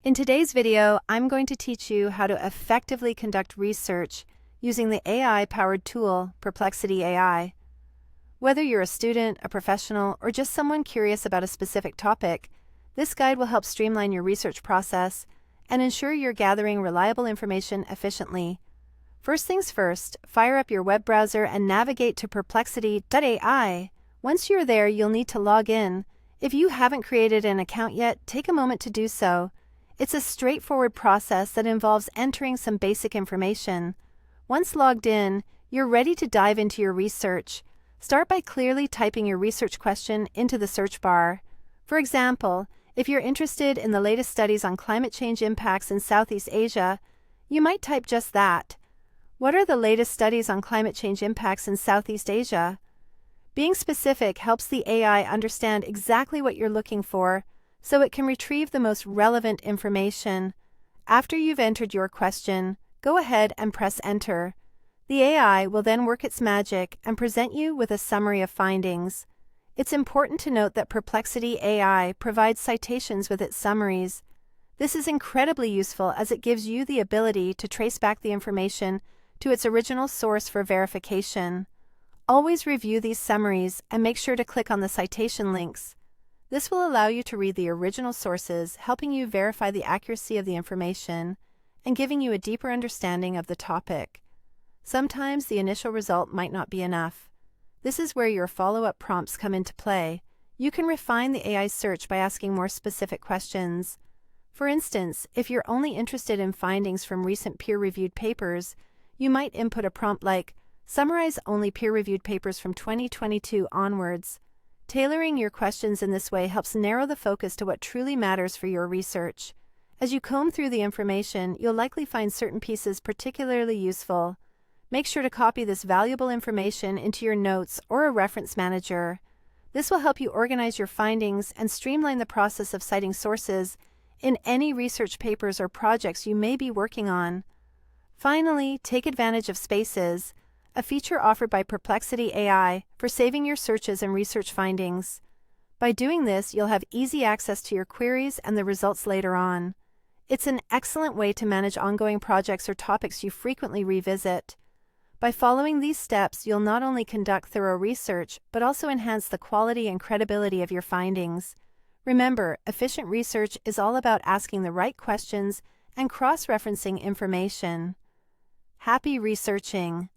In today's video, I'm going to teach you how to effectively conduct research using the AI-powered tool, Perplexity AI. Whether you're a student, a professional, or just someone curious about a specific topic, this guide will help streamline your research process and ensure you're gathering reliable information efficiently. First things first, fire up your web browser and navigate to perplexity.ai. Once you're there, you'll need to log in. If you haven't created an account yet, take a moment to do so. It's a straightforward process that involves entering some basic information. Once logged in, you're ready to dive into your research. Start by clearly typing your research question into the search bar. For example, if you're interested in the latest studies on climate change impacts in Southeast Asia, you might type just that. What are the latest studies on climate change impacts in Southeast Asia? Being specific helps the AI understand exactly what you're looking for, so it can retrieve the most relevant information. After you've entered your question, go ahead and press Enter. The AI will then work its magic and present you with a summary of findings. It's important to note that Perplexity AI provides citations with its summaries. This is incredibly useful as it gives you the ability to trace back the information to its original source for verification. Always review these summaries and make sure to click on the citation links. This will allow you to read the original sources, helping you verify the accuracy of the information and giving you a deeper understanding of the topic. Sometimes the initial result might not be enough. This is where your follow-up prompts come into play. You can refine the AI's search by asking more specific questions. For instance, if you're only interested in findings from recent peer-reviewed papers, you might input a prompt like, "Summarize only peer-reviewed papers from 2022 onwards." Tailoring your questions in this way helps narrow the focus to what truly matters for your research. As you comb through the information, you'll likely find certain pieces particularly useful. Make sure to copy this valuable information into your notes or a reference manager. This will help you organize your findings and streamline the process of citing sources in any research papers or projects you may be working on. Finally, take advantage of spaces, a feature offered by Perplexity AI for saving your searches and research findings. By doing this, you'll have easy access to your queries and the results later on. It's an excellent way to manage ongoing projects or topics you frequently revisit. By following these steps, you'll not only conduct thorough research, but also enhance the quality and credibility of your findings. Remember, efficient research is all about asking the right questions and cross-referencing information. Happy researching!